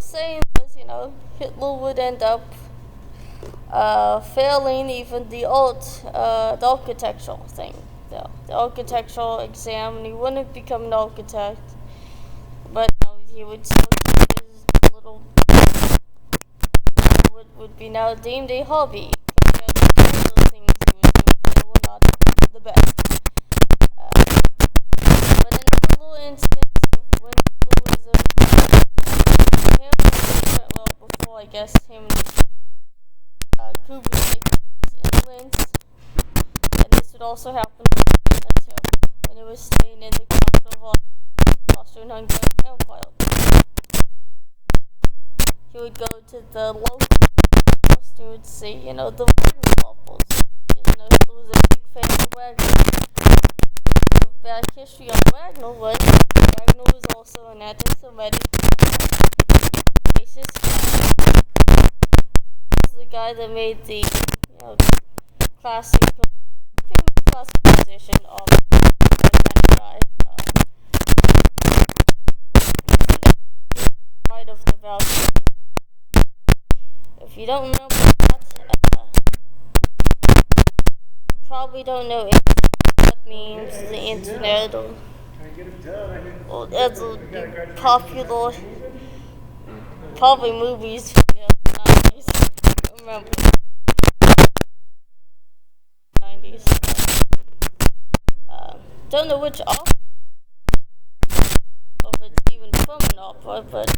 was saying was, Hitler would end up failing even the architectural thing, the architectural exam, and he wouldn't become an architect, but he would still keep his little, what would be now deemed a hobby, compared to the other things he was doing that were not the best. But another little instance of when Hitler was before, I guess, him and Kubrick in Lenix, and this would also happen when he was staying in the capital of Austro-Hungarian Empire. He would go to the local house and he would see, the Wagner novels. Hitler was a big fan of Wagner. The back history of Wagner was Wagner was also an anti-Semitic racist guy. He was the guy that made the famous classic musician of genocide. Right of the value. If you don't remember that, you probably don't know what memes, the internet, or that's popular, probably movies from the 90s. Remember, 90s. Don't know which opera, or if it's even from an opera, but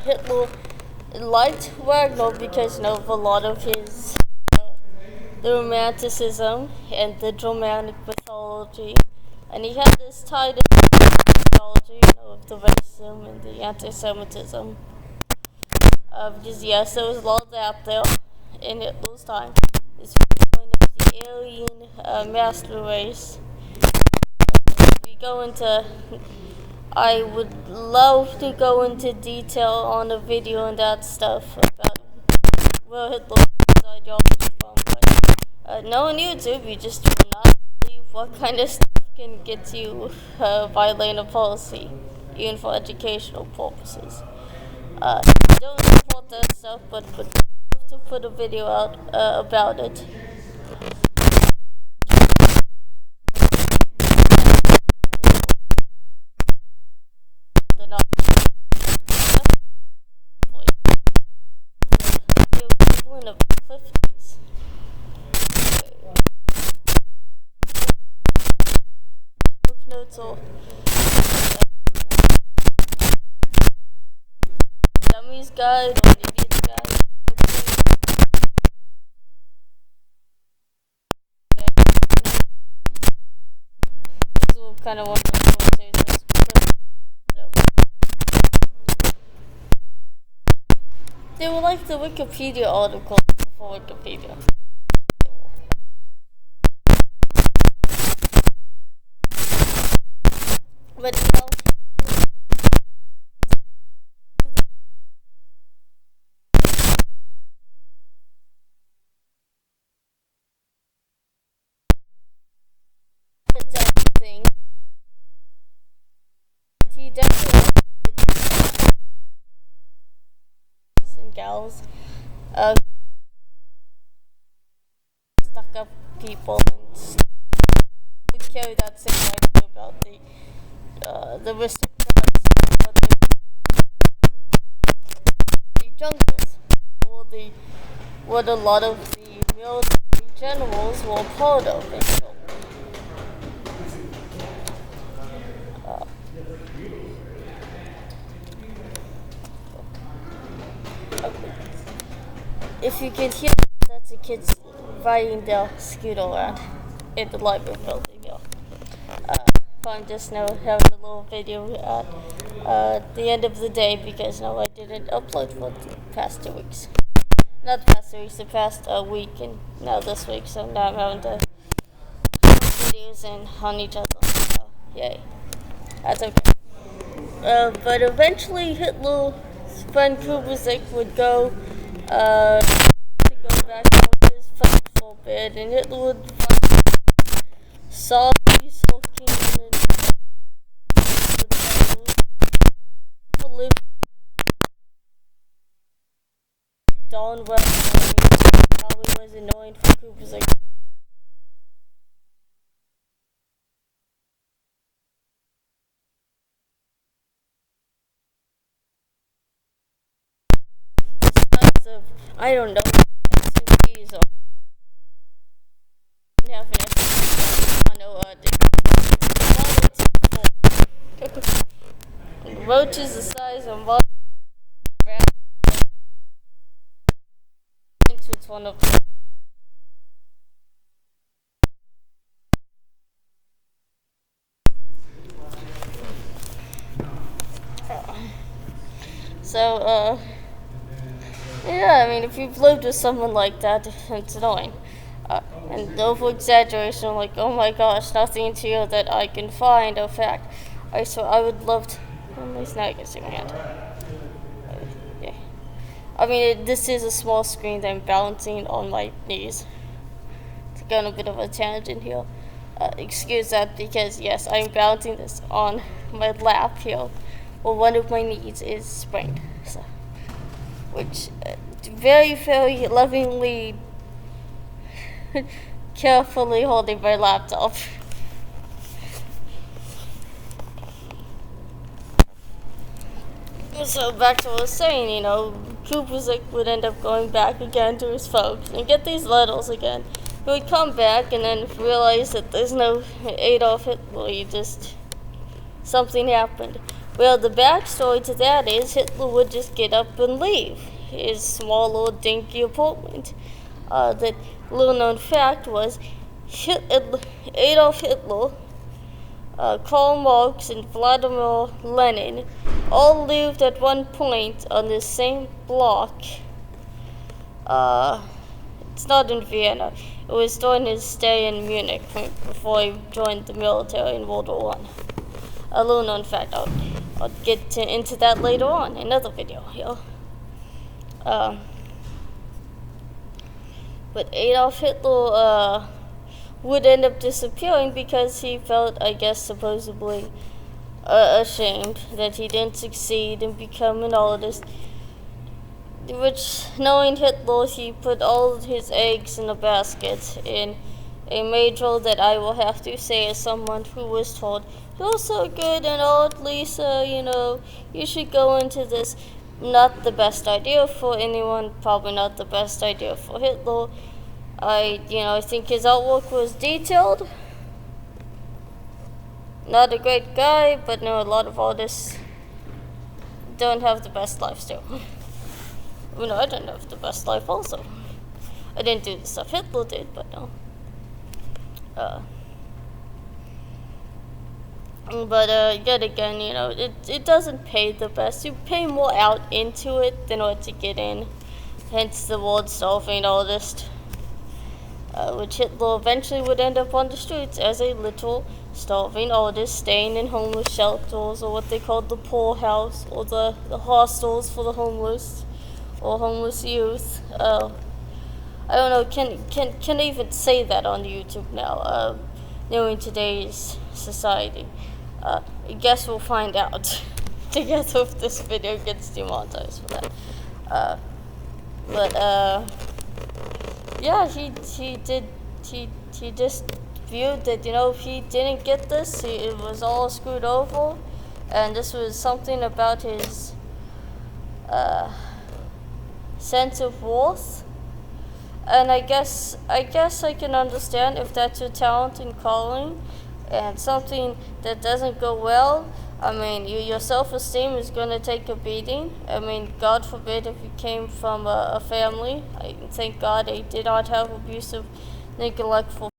Hitler liked Wagner because of a lot of his the romanticism and the Germanic mythology, and he had this tied in mythology, of the racism and the anti-Semitism. Because there was a lot of that there in Hitler's time. This point of the Aryan master race. We go into. I would love to go into detail on a video and that stuff about where Hitler's ideology from, but no on YouTube. You just will not believe what kind of stuff can get you violating a policy, even for educational purposes. Don't support that stuff, but would love to put a video out about it. So, dummies guide or idiots guide. This is kind of one of those quotations. They were like the Wikipedia articles before Wikipedia. But everything. He definitely and gals stuck up people and would carry that same idea about the aristocrats, the jungles, or what a lot of the military generals were part of. If you can hear, that's the kids riding their scooter around in the library building. I'm just having a little video at the end of the day because I didn't upload for the past 2 weeks. Not the past 2 weeks, the past week, and now this week. So now I'm having to videos and on each other. So yay, that's okay. But eventually Hitler's friend Kubrick would go to go back to his friend for a bit, and Hitler would find zombies hulking in on Wagner, it probably was annoying for Cooper's like. Of, I don't know, SUVs or have an SUV on the roach is the size of Model it's one of them. So, yeah, I mean, if you've lived with someone like that, it's annoying. And over exaggeration, like, oh my gosh, nothing to you that I can find a fact. So I would love to. Oh, he's not kissing my hand. Yeah. I mean, this is a small screen that I'm balancing on my knees. To go on a bit of a tangent here. Excuse that because, yes, I'm balancing this on my lap here. Well, one of my knees is sprained. So. Which very, very lovingly, carefully holding my laptop. So back to what I was saying, Cooper's would end up going back again to his folks and get these letters again. He would come back and then realize that there's no Adolf Hitler, something happened. Well, the backstory to that is Hitler would just get up and leave his small little dinky apartment. The little known fact was Adolf Hitler, Karl Marx, and Vladimir Lenin all lived at one point on the same block. It's not in Vienna. It was during his stay in Munich before he joined the military in World War I. A little known fact. I'll get into that later on in another video here. But Adolf Hitler would end up disappearing because he felt, I guess, supposedly ashamed that he didn't succeed in becoming all of this. Which, knowing Hitler, he put all of his eggs in a basket in a major that I will have to say as someone who was told, "You're so good and old, Lisa, you should go into this." Not the best idea for anyone, probably not the best idea for Hitler. I think his artwork was detailed. Not a great guy, but a lot of artists don't have the best lives too. I didn't have the best life also. I didn't do the stuff Hitler did, but no. But yet again, it doesn't pay the best. You pay more out into it than what you get in. Hence the word starving artist. Which Hitler eventually would end up on the streets as a literal starving artist, staying in homeless shelters, or what they called the poor house, or the hostels for the homeless, or homeless youth. I don't know, can I even say that on YouTube now, knowing today's society? I guess we'll find out together if this video gets demonetized for that. Yeah, he just viewed that, if he didn't get this, it was all screwed over, and this was something about his sense of worth. And I guess I can understand if that's your talent and calling, and something that doesn't go well. I mean, your self-esteem is going to take a beating. I mean, God forbid if you came from a family. Thank God I did not have abusive, neglectful